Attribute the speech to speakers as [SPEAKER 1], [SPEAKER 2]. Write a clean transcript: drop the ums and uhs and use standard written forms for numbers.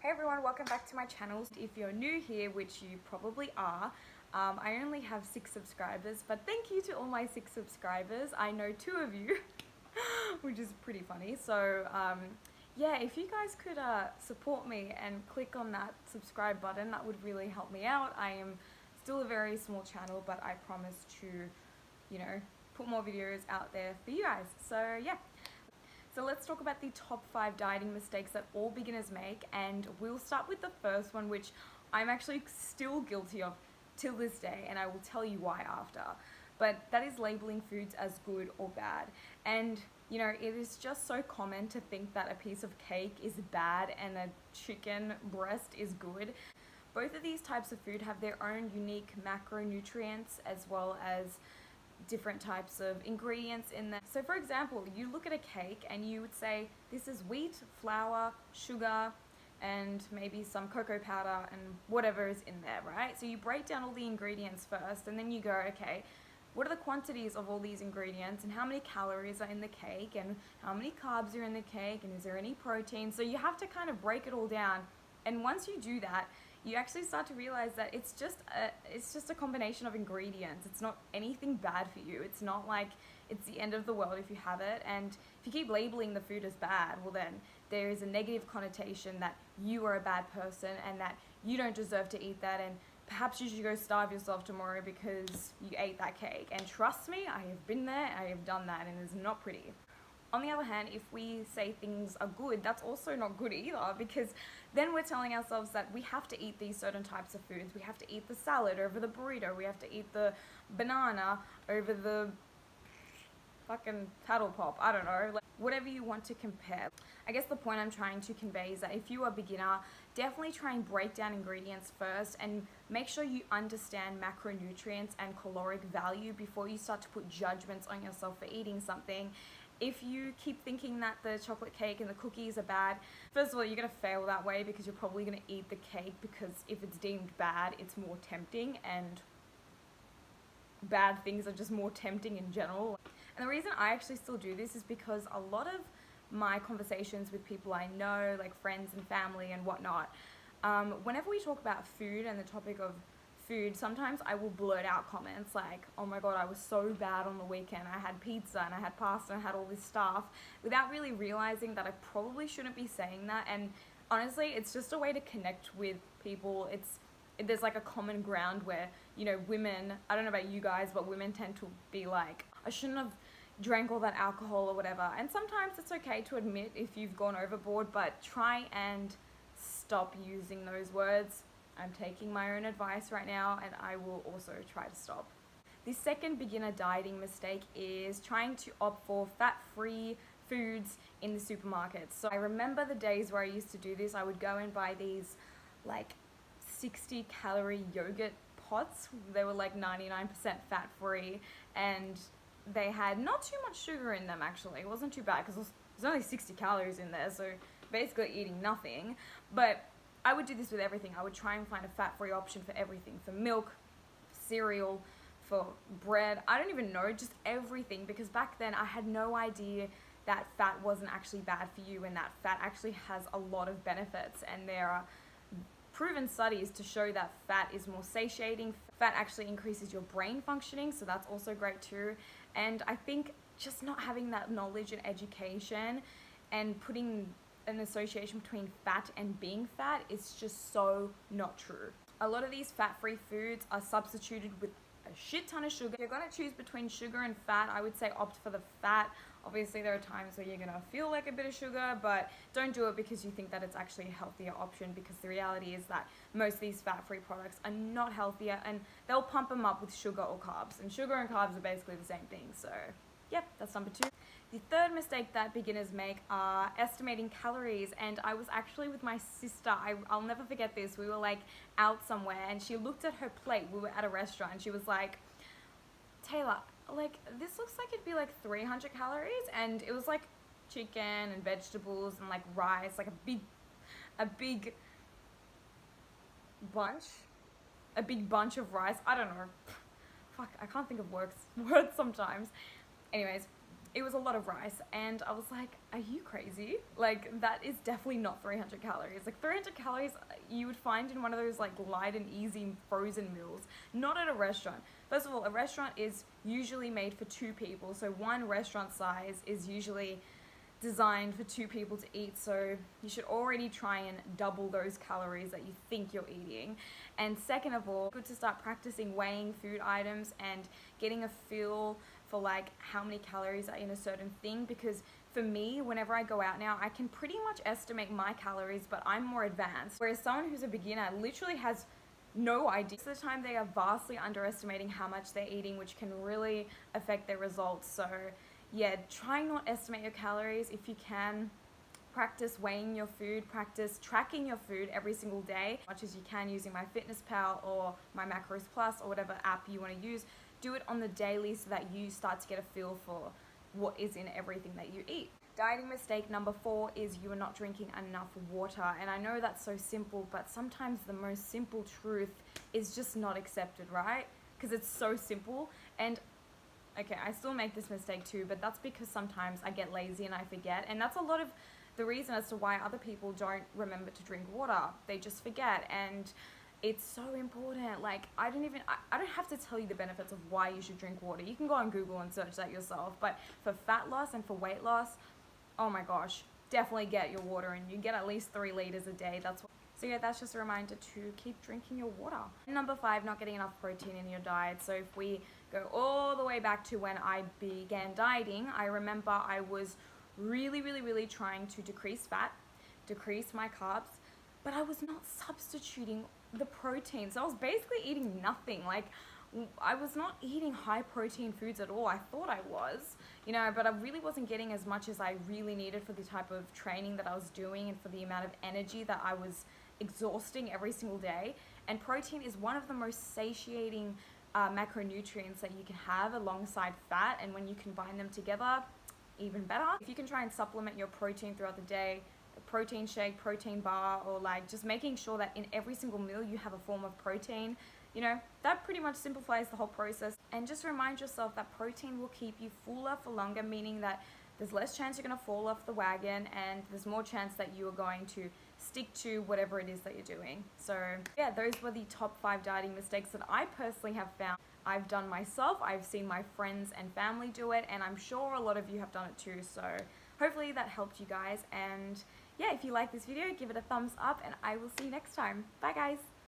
[SPEAKER 1] Hey everyone, welcome back to my channel. If you're new here, which you probably are, I only have 6 subscribers, but thank you to all my 6 subscribers. I know 2 of you, which is pretty funny. So yeah, if you guys could support me and click on that subscribe button, that would really help me out. I am still a very small channel, but I promise to, you know, put more videos out there for you guys. So yeah. So let's talk about the top 5 dieting mistakes that all beginners make, and we'll start with the first one, which I'm actually still guilty of till this day, and I will tell you why after. But that is labeling foods as good or bad. And you know, it is just so common to think that a piece of cake is bad and a chicken breast is good. Both of these types of food have their own unique macronutrients as well as different types of ingredients in there. So for example, you look at a cake and you would say this is wheat, flour, sugar, and maybe some cocoa powder and whatever is in there, right? So you break down all the ingredients first, and then you go, okay, what are the quantities of all these ingredients and how many calories are in the cake and how many carbs are in the cake and is there any protein? So you have to kind of break it all down, and once you do that, you actually start to realize that it's just a combination of ingredients. It's not anything bad for you. It's not like it's the end of the world if you have it. And if you keep labeling the food as bad, well then there is a negative connotation that you are a bad person and that you don't deserve to eat that, and perhaps you should go starve yourself tomorrow because you ate that cake. And trust me, I have been there, I have done that, and it's not pretty. On the other hand, if we say things are good, that's also not good either, because then we're telling ourselves that we have to eat these certain types of foods. We have to eat the salad over the burrito. We have to eat the banana over the fucking paddle pop. I don't know, like whatever you want to compare. I guess the point I'm trying to convey is that if you are a beginner, definitely try and break down ingredients first and make sure you understand macronutrients and caloric value before you start to put judgments on yourself for eating something. If you keep thinking that the chocolate cake and the cookies are bad, first of all, you're going to fail that way because you're probably going to eat the cake, because if it's deemed bad, it's more tempting, and bad things are just more tempting in general. And the reason I actually still do this is because a lot of my conversations with people I know, like friends and family and whatnot, whenever we talk about food and the topic of food, sometimes I will blurt out comments like, oh my god, I was so bad on the weekend, I had pizza and I had pasta and I had all this stuff, without really realizing that I probably shouldn't be saying that. And honestly, it's just a way to connect with people. There's like a common ground where, you know, women, I don't know about you guys, but women tend to be like, I shouldn't have drank all that alcohol or whatever. And sometimes it's okay to admit if you've gone overboard, but try and stop using those words. I'm taking my own advice right now, and I will also try to stop. The second beginner dieting mistake is trying to opt for fat-free foods in the supermarkets. So I remember the days where I used to do this. I would go and buy these like 60 calorie yogurt pots. They were like 99% fat-free, and they had not too much sugar in them actually. It wasn't too bad because there's only 60 calories in there, so basically eating nothing. But I would do this with everything. I would try and find a fat-free option for everything, for milk, cereal, for bread. I don't even know, just everything, because back then I had no idea that fat wasn't actually bad for you and that fat actually has a lot of benefits. And there are proven studies to show that fat is more satiating. Fat actually increases your brain functioning, so that's also great too. And I think just not having that knowledge and education and putting an association between fat and being fat is just so not true. A lot of these fat-free foods are substituted with a shit ton of sugar. If you're gonna choose between sugar and fat, I would say opt for the fat. Obviously there are times where you're gonna feel like a bit of sugar, but don't do it because you think that it's actually a healthier option, because the reality is that most of these fat-free products are not healthier, and they'll pump them up with sugar or carbs, and sugar and carbs are basically the same thing. So yep, that's number 2. The third mistake that beginners make are estimating calories. And I was actually with my sister, I'll never forget this. We were like out somewhere and she looked at her plate. We were at a restaurant and she was like, Taylor, like this looks like it'd be like 300 calories. And it was like chicken and vegetables and like rice, like a big bunch of rice. I don't know. Fuck, I can't think of words sometimes. Anyways, it was a lot of rice, and I was like, are you crazy? Like, that is definitely not 300 calories. Like, 300 calories you would find in one of those like light and easy frozen meals, not at a restaurant. First of all, a restaurant is usually made for 2 people, so one restaurant size is usually designed for 2 people to eat, so you should already try and double those calories that you think you're eating. And second of all, good to start practicing weighing food items and getting a feel for like how many calories are in a certain thing, because for me, whenever I go out now, I can pretty much estimate my calories, but I'm more advanced, whereas someone who's a beginner literally has no idea. Most of the time they are vastly underestimating how much they're eating, which can really affect their results. So yeah, try not estimate your calories if you can. Practice weighing your food, practice tracking your food every single day, as much as you can using MyFitnessPal or My Macros Plus or whatever app you want to use. Do it on the daily so that you start to get a feel for what is in everything that you eat. Dieting mistake number 4 is you are not drinking enough water. And I know that's so simple, but sometimes the most simple truth is just not accepted, right? Because it's so simple. And okay, I still make this mistake too, but that's because sometimes I get lazy and I forget. And that's a lot of the reason as to why other people don't remember to drink water. They just forget, and it's so important. Like, I don't have to tell you the benefits of why you should drink water. You can go on Google and search that yourself. But for fat loss and for weight loss, oh my gosh, definitely get your water in. You get at least 3 liters a day. So yeah, that's just a reminder to keep drinking your water. Number 5, not getting enough protein in your diet. So if we go all the way back to when I began dieting, I remember I was really trying to decrease fat, decrease my carbs, but I was not substituting the protein. So I was basically eating nothing. Like, I was not eating high protein foods at all. I thought I was, but I really wasn't getting as much as I really needed for the type of training that I was doing and for the amount of energy that I was exhausting every single day. And protein is one of the most satiating macronutrients that you can have alongside fat, and when you combine them together, even better. If you can try and supplement your protein throughout the day, a protein shake, protein bar, or like just making sure that in every single meal you have a form of protein, that pretty much simplifies the whole process. And just remind yourself that protein will keep you fuller for longer, meaning that there's less chance you're going to fall off the wagon, and there's more chance that you are going to stick to whatever it is that you're doing. So yeah, those were the top 5 dieting mistakes that I personally have found. I've done myself, I've seen my friends and family do it, and I'm sure a lot of you have done it too. So hopefully that helped you guys. And yeah, if you like this video, give it a thumbs up, and I will see you next time. Bye guys.